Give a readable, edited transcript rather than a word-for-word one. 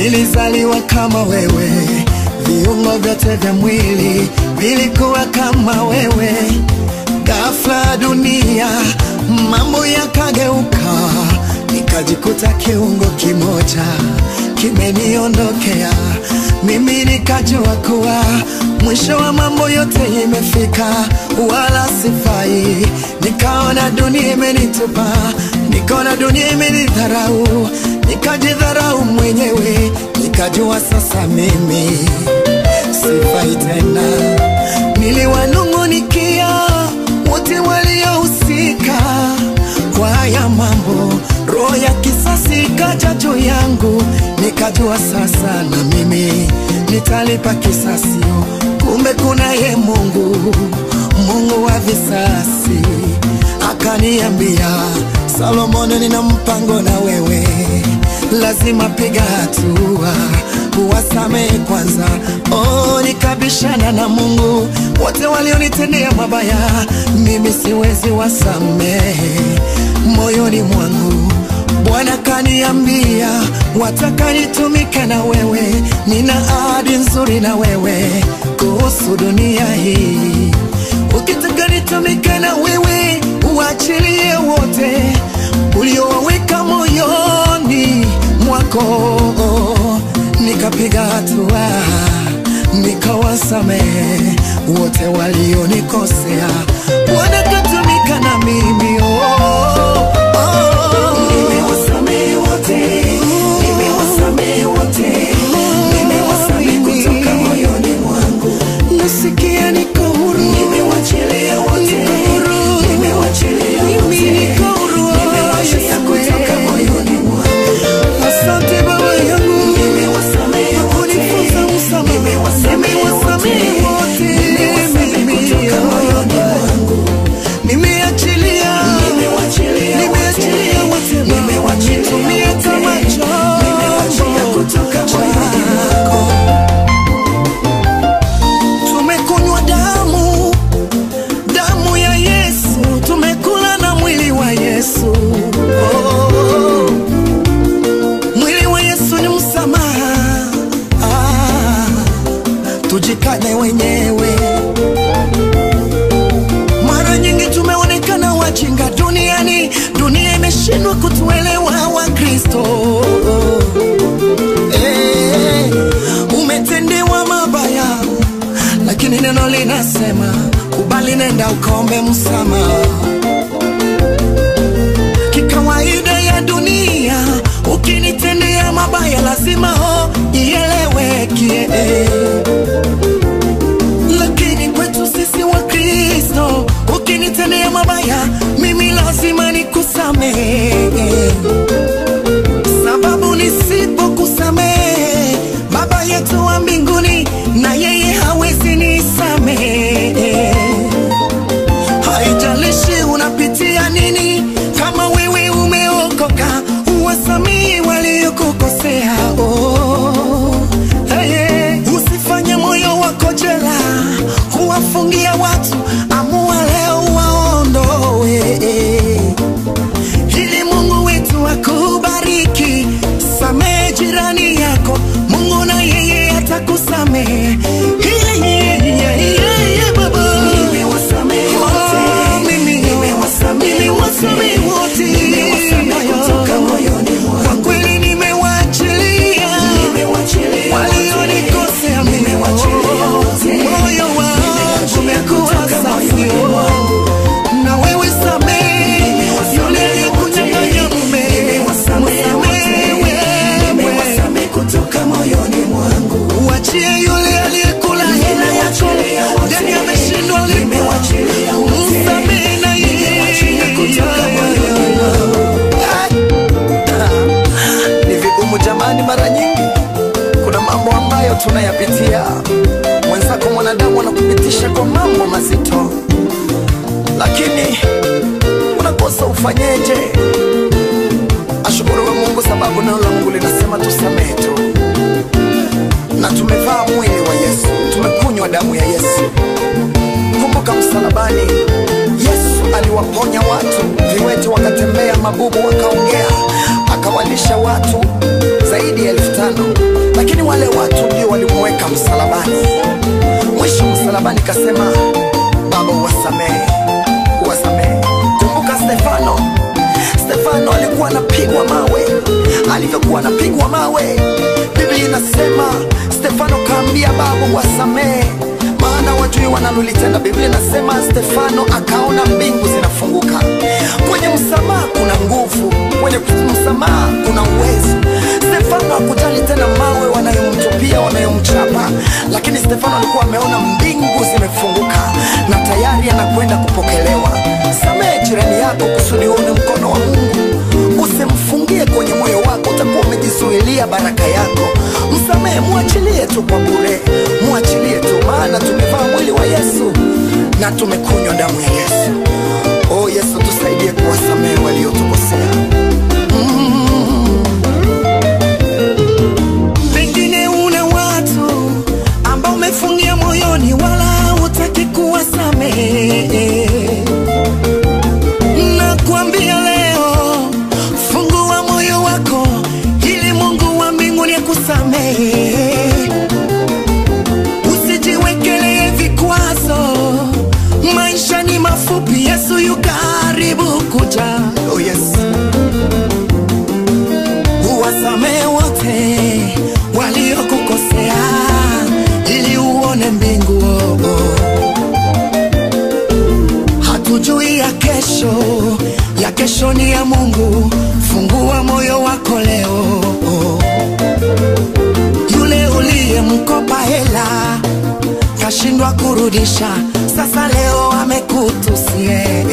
nilizaliwa kama wewe, viungo vyote vya mwili vilikuwa kama wewe. Ghafla dunia mambo yakageuka, nikajikuta kiungo kimoja kimeniondokea. Mimi nikajua kuwa mwisho wa mambo yote imefika, wala sifai. Nikaona dunia imenitupa, nikaona dunia imenidharau, nikajidharau mwenyewe. Nikajua sasa mimi sifai tena. Niliwanungunikia wote waliohusika kwa haya mambo, roho ya kisasi ikaja juu yangu. Nikajua sasa na mimi nitalipa kisasi. Kumbe kuna ye Mungu, Mungu wa visasi. Akaniambia, Solomoni, nina mpango na wewe, lazima piga hatua, uwasamehe kwanza. Nikabishana na Mungu, wote walionitendea mabaya mimi siwezi wasamehe. Moyoni mwangu Bwana kaniambia, wataka nitumike na wewe, nina ahadi nzuri na wewe kuhusu dunia hii. Ukitaka nitumike na wewe, uachilie wote uliowaweka moyoni mwako. Nikapiga hatua, nikawasamehe wote walionikosea. Bwana katumika na mimi, nimewasamehe wote, nimewasamehe wote, nimewasamehe kutoka moyoni mwangu. Nasikia niko huru, nimewachilia wote, nimewachilia wote, niko huru, nimewachilia kutoka moyoni mwangu. Asante Baba yangu, nimewasamehe wote, nimewasamehe wote, nimewasamehe kutoka moyoni mwangu. Nimeachilia wote, nimewachilia kama chombo, nimewachilia kutoka moyoni mwako. Tumekunywa damu ya Yesu, tumekula na mwili wa Yesu. Mwili wa Yesu ni msamaha. Tujikane wenyewe. Mara nyingi tumeonekana wajinga duniani, dunia imeshindwa kutuelewa wa Kristo. Umetendewa mabaya, lakini neno linasema kubali, nenda ukaombe msamaha. Kikawaida ya dunia, ukinitendea mabaya lazima ieleweke. Lakini kwetu sisi wa Kristo, ukinitendea mabaya mimi lazima nikusamehe. Sababu nisipokusamehe, Baba yetu wa mbinguni na yeye hawezi nisamehe. Haijalishi unapitia nini, kama wewe umeokoka, uwasamehe waliokukosea. Usifanye moyo wako jela kuwafungia watu, amua leo waondoe, ili Mungu wetu akubariki. Samehe jirani yako, Mungu na yeye atakusamehe. Baba, nimewasamehe wote, nimewasamehe wote, nimewasamehe kutoka moyoni mwangu. Kwa kweli nimewaachilia walionikosea, nimewachilia wote, moyo wangu umekuwa safi. Na wewe samehe yule aliyekunyang'anya mume, nimewasamehe kutoka moyoni mwangu. Uachie yule aliyekula hela yako, ndani ameshindwa lipo, msamehe na yeye kutoka moyoni mwangu. Ni vigumu jamani, mara nyingi kuna mambo ambayo tunayapitia. Mwenzako mwanadamu anakupitisha kwa mambo mazito, lakini unakosa ufanyeje? Ashukuru wa Mungu, sababu neno la Mungu linasema tusamehe tu. Na tumevaa mwili wa Yesu, tumekunywa damu ya Yesu. Kumbuka msalabani, Yesu aliwaponya watu, viwete wakatembea, mabubu wakaongea, akawalisha watu zaidi ya 5,000. lakini wale watu ndio walimweka msalabani. Mwisho msalabani kasema, Baba uwasamehe, uwasamehe. Kumbuka Stefano alikuwa anapigwa mawe. Alivyokuwa anapigwa mawe, Biblia inasema Stefano kaambia Baba uwasamehe, maana wajui wanalolitenda. Biblia inasema Stefano akaona mbingu zinafunguka. Kwenye msamaha kuna nguvu, kwenye msamaha kuna uwezo. Stefano hakujali tena mawe wanayomtupia, wanayomchapa, lakini Stefano alikuwa ameona mbingu zimefunguka na tayari anakwenda kupokelewa. Samehe jirani yako kusudi uone mkono wa Mungu. Usimfungie kwenye moyo wako, utakuwa umejizuilia baraka yako. Msamehe, muachilie tu kwa bure, muachilie tu, maana tumevaa mwili wa Yesu na tumekunywa damu ya Yesu. Oh Yesu, tusaidie kuwasamehe waliotukosea. Pengine una watu ambao umefungia moyoni wala hutaki kuwasamehe. Nakuambia leo, fungua moyo wako ili Mungu wa mbinguni akusamehe. Usijiwekelee vikwazo, maisha ni mafupi, Yesu yu karibu kuja. Oh yes. Uwasamehe wote waliokukosea ili uone mbingu. Hatujui ya kesho ni ya Mungu. Fungua moyo wako leo. Yule uliyemkopa hela kashindwa kurudisha, sasa leo amekutusie.